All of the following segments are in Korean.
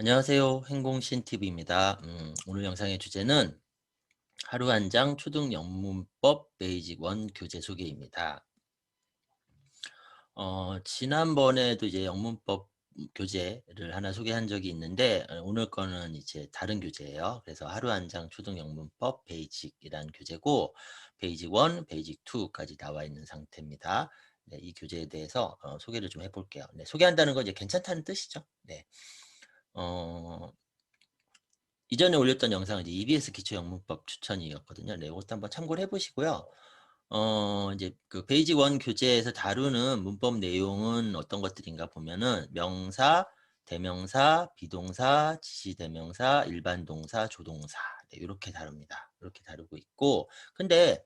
안녕하세요. 행공신TV입니다. 오늘 영상의 주제는 하루 한 장 초등 영문법 베이직 1 교재 소개입니다. 지난번에도 이제 영문법 교재를 하나 소개한 적이 있는데 오늘 거는 이제 다른 교재예요. 그래서 하루 한 장 초등 영문법 베이직이라는 교재고 베이직 1, 베이직 2까지 나와 있는 상태입니다. 네, 이 교재에 대해서 소개를 좀 해볼게요. 네, 소개한다는 건 이제 괜찮다는 뜻이죠. 네. 어, 이전에 올렸던 영상은 이제 EBS 기초영문법 추천이었거든요. 네, 이것도 한번 참고를 해보시고요. 이제 그 페이지 1 교재에서 다루는 문법 내용은 어떤 것들인가 보면은 명사, 대명사, 비동사, 지시대명사, 일반동사, 조동사 네, 이렇게 다룹니다. 이렇게 다루고 있고 근데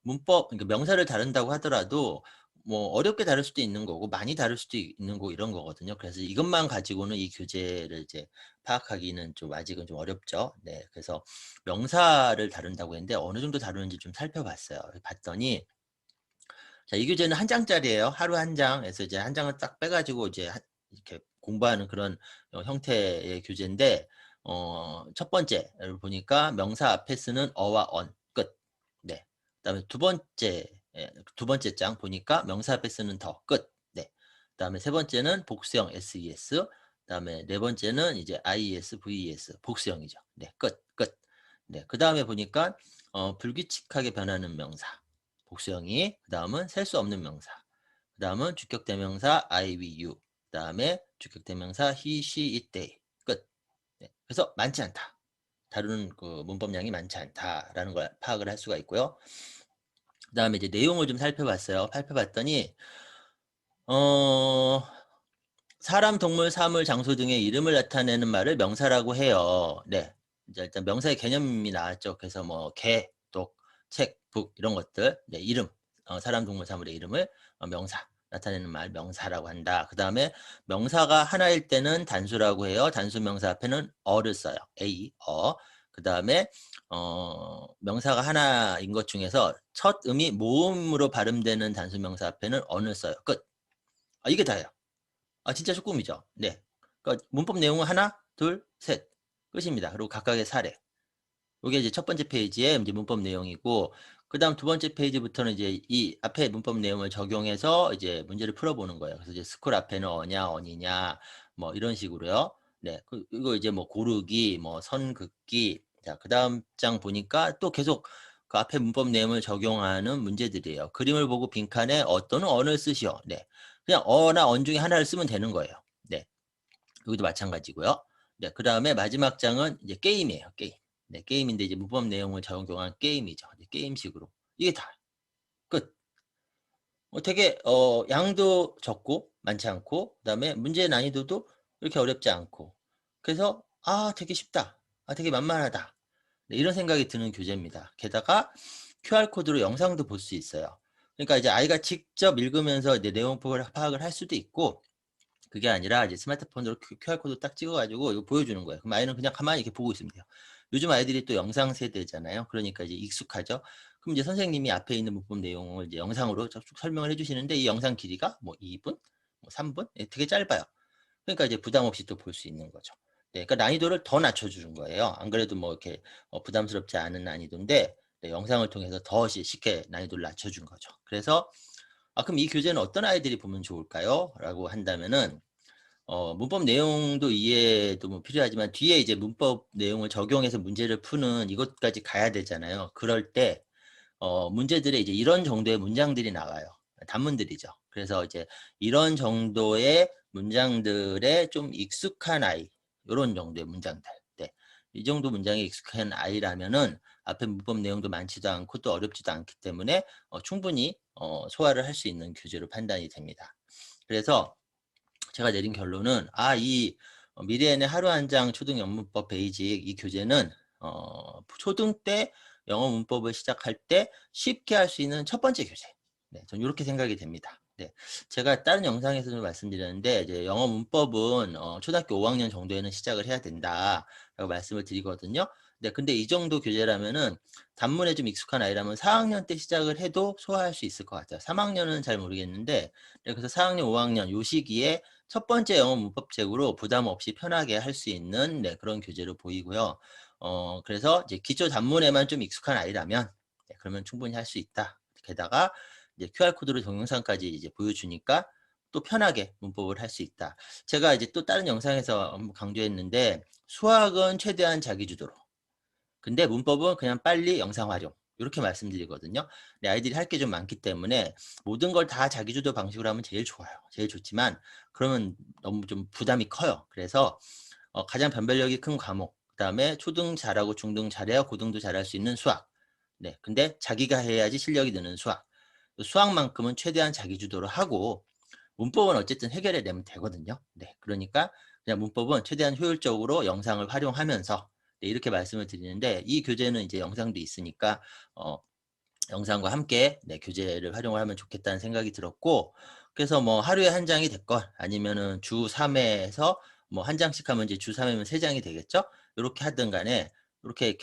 문법, 그러니까 명사를 다룬다고 하더라도 뭐 어렵게 다룰 수도 있는 거고 많이 다룰 수도 있는 거고 이런 거거든요. 그래서 이것만 가지고는 이 교재를 이제 파악하기는 좀 아직은 좀 어렵죠. 네, 그래서 명사를 다룬다고 했는데 어느 정도 다루는지 좀 살펴봤어요. 봤더니 자, 이 교재는 한 장짜리예요. 하루 한 장에서 이제 한 장을 딱 빼가지고 이제 이렇게 공부하는 그런 형태의 교재인데 첫 번째를 보니까 명사 앞에 쓰는 어와 언 끝. 네. 그다음에 두 번째 장 보니까 명사 앞에 쓰는 더 끝. 네. 그다음에 세 번째는 복수형 SES. 그다음에 네 번째는 이제 IES, VES 복수형이죠. 네, 끝, 끝. 네. 그다음에 보니까 불규칙하게 변하는 명사. 복수형이, 그 다음은 셀 수 없는 명사, 그 다음은 주격대명사 I, we, you, 그 다음에 주격대명사 he, she, it, they 끝. 네. 그래서 많지 않다. 다루는 그 문법량이 많지 않다라는 걸 파악을 할 수가 있고요. 그 다음에 이제 내용을 좀 살펴봤어요. 살펴봤더니 어, 사람, 동물, 사물, 장소 등의 이름을 나타내는 말을 명사라고 해요. 네. 이제 일단 명사의 개념이 나왔죠. 그래서 뭐 개, 독, 책, 북 이런 것들, 네, 이름, 사람, 동물, 사물의 이름을 명사 나타내는 말 명사라고 한다. 그 다음에 명사가 하나일 때는 단수라고 해요. 단수 명사 앞에는 어를 써요. a, 어. 그 다음에 명사가 하나인 것 중에서 첫 음이 모음으로 발음되는 단수 명사 앞에는 어를 써요. 끝. 이게 다예요. 진짜 조금이죠. 네. 그러니까 문법 내용은 하나, 둘, 셋 끝입니다. 그리고 각각의 사례. 이게 이제 첫 번째 페이지에 이제 문법 내용이고, 그다음 두 번째 페이지부터는 이제 이 앞에 문법 내용을 적용해서 이제 문제를 풀어보는 거예요. 그래서 이제 스쿨 앞에는 어냐, 어니냐, 뭐 이런 식으로요. 네, 이거 이제 뭐 고르기, 뭐 선 긋기. 자, 그다음 장 보니까 또 계속 그 앞에 문법 내용을 적용하는 문제들이에요. 그림을 보고 빈칸에 또는 언을 쓰시오. 네, 그냥 어나 언 중에 하나를 쓰면 되는 거예요. 네, 여기도 마찬가지고요. 네, 그 다음에 마지막 장은 이제 게임이에요. 게임. 네, 게임인데 이제 문법 내용을 적용한 게임이죠. 게임식으로. 이게 다 끝. 되게 양도 적고 많지 않고 그다음에 문제 난이도도 이렇게 어렵지 않고 그래서 되게 쉽다. 되게 만만하다. 네, 이런 생각이 드는 교재입니다. 게다가 QR코드로 영상도 볼 수 있어요. 그러니까 이제 아이가 직접 읽으면서 이제 내용 파악을 할 수도 있고 그게 아니라 이제 스마트폰으로 QR코드 딱 찍어가지고 이거 보여주는 거예요. 그럼 아이는 그냥 가만히 이렇게 보고 있으면 돼요. 요즘 아이들이 또 영상 세대잖아요. 그러니까 이제 익숙하죠. 그럼 이제 선생님이 앞에 있는 문법 내용을 이제 영상으로 쭉 설명을 해주시는데 이 영상 길이가 뭐 2분, 뭐 3분, 되게 짧아요. 그러니까 이제 부담 없이 또 볼 수 있는 거죠. 네, 그러니까 난이도를 더 낮춰주는 거예요. 안 그래도 뭐 이렇게 부담스럽지 않은 난이도인데 네, 영상을 통해서 더 쉽게 난이도를 낮춰준 거죠. 그래서 그럼 이 교재는 어떤 아이들이 보면 좋을까요? 라고 한다면은 문법 내용도 이해도 뭐 필요하지만 뒤에 이제 문법 내용을 적용해서 문제를 푸는 이것까지 가야 되잖아요. 그럴 때 문제들에 이제 이런 정도의 문장들이 나와요. 단문들이죠. 그래서 이제 이런 정도의 문장들에 좀 익숙한 아이, 이런 정도의 문장들. 네. 이 정도 문장에 익숙한 아이라면은 앞에 문법 내용도 많지도 않고 또 어렵지도 않기 때문에 충분히 소화를 할 수 있는 교재로 판단이 됩니다. 그래서 제가 내린 결론은 이 미래에는 하루 한 장 초등 영문법 베이직 이 교재는 초등 때 영어 문법을 시작할 때 쉽게 할 수 있는 첫 번째 교재. 네, 저는 이렇게 생각이 됩니다. 네, 제가 다른 영상에서도 말씀드렸는데 이제 영어 문법은 초등학교 5학년 정도에는 시작을 해야 된다라고 말씀을 드리거든요. 네, 근데 이 정도 교재라면은 단문에 좀 익숙한 아이라면 4학년 때 시작을 해도 소화할 수 있을 것 같아요. 3학년은 잘 모르겠는데 네, 그래서 4학년, 5학년 요 시기에 첫 번째 영어 문법책으로 부담 없이 편하게 할 수 있는 네, 그런 교재로 보이고요. 그래서 이제 기초 단문에만 좀 익숙한 아이라면 네, 그러면 충분히 할 수 있다. 게다가 이제 QR 코드로 동영상까지 이제 보여주니까 또 편하게 문법을 할 수 있다. 제가 이제 또 다른 영상에서 한번 강조했는데 수학은 최대한 자기주도로. 근데 문법은 그냥 빨리 영상 활용. 이렇게 말씀드리거든요. 네, 아이들이 할 게 좀 많기 때문에 모든 걸 다 자기주도 방식으로 하면 제일 좋아요. 제일 좋지만 그러면 너무 좀 부담이 커요. 그래서 가장 변별력이 큰 과목, 그다음에 초등 잘하고 중등 잘해야 고등도 잘할 수 있는 수학. 네, 근데 자기가 해야지 실력이 느는 수학. 수학만큼은 최대한 자기주도로 하고 문법은 어쨌든 해결해 내면 되거든요. 네, 그러니까 그냥 문법은 최대한 효율적으로 영상을 활용하면서 네, 이렇게 말씀을 드리는데 이 교재는 이제 영상도 있으니까 어, 영상과 함께 네, 교재를 활용을 하면 좋겠다는 생각이 들었고 그래서 뭐 하루에 한 장이 됐건 아니면은 주 3회에서 뭐 한 장씩 하면 이제 주 3회면 3장이 되겠죠? 이렇게 하든 간에 이렇게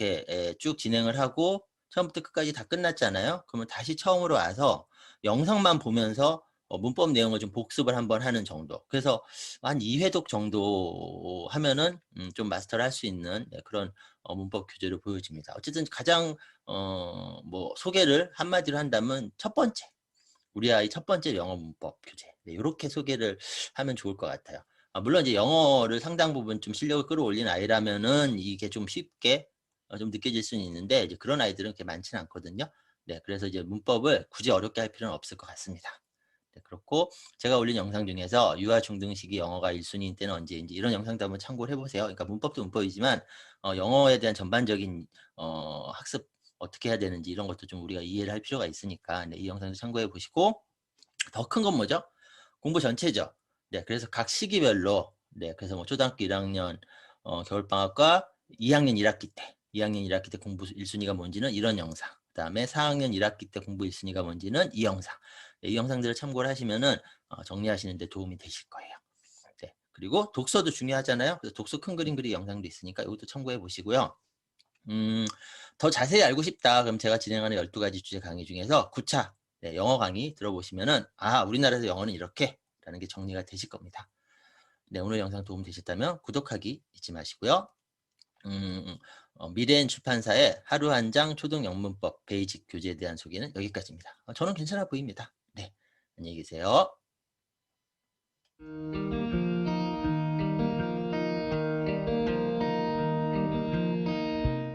쭉 진행을 하고 처음부터 끝까지 다 끝났잖아요. 그러면 다시 처음으로 와서 영상만 보면서 문법 내용을 좀 복습을 한번 하는 정도. 그래서 한 2회독 정도 하면은 좀 마스터를 할 수 있는 네, 그런 문법 교재로 보여집니다. 어쨌든 가장 뭐 소개를 한마디로 한다면 첫 번째, 우리 아이 첫 번째 영어 문법 교재. 네, 이렇게 소개를 하면 좋을 것 같아요. 물론 이제 영어를 상당 부분 좀 실력을 끌어올린 아이라면은 이게 좀 쉽게 좀 느껴질 수는 있는데 이제 그런 아이들은 그렇게 많지는 않거든요. 네, 그래서 이제 문법을 굳이 어렵게 할 필요는 없을 것 같습니다. 네, 그렇고 제가 올린 영상 중에서 유아 중등식이 영어가 1순위인 때는 언제인지 이런 영상도 한번 참고를 해보세요. 그러니까 문법도 문법이지만 영어에 대한 전반적인 학습 어떻게 해야 되는지 이런 것도 좀 우리가 이해를 할 필요가 있으니까 네, 이 영상도 참고해 보시고 더 큰 건 뭐죠? 공부 전체죠. 네, 그래서 각 시기별로 네, 그래서 뭐 초등학교 1학년 겨울방학과 2학년 1학기 때 2학년 1학기 때 공부 1순위가 뭔지는 이런 영상 그다음에 4학년 1학기 때 공부 1순위가 뭔지는 이 영상 네, 이 영상들을 참고를 하시면은 정리하시는 데 도움이 되실 거예요. 네, 그리고 독서도 중요하잖아요. 그래서 독서 큰 그림 그리기 영상도 있으니까 이것도 참고해 보시고요. 더 자세히 알고 싶다. 그럼 제가 진행하는 12가지 주제 강의 중에서 9차 네, 영어 강의 들어보시면은 우리나라에서 영어는 이렇게 라는 게 정리가 되실 겁니다. 네, 오늘 영상 도움 되셨다면 구독하기 잊지 마시고요. 미래엔 출판사의 하루 한 장 초등 영문법 베이직 교재에 대한 소개는 여기까지입니다. 저는 괜찮아 보입니다. 네, 안녕히 계세요.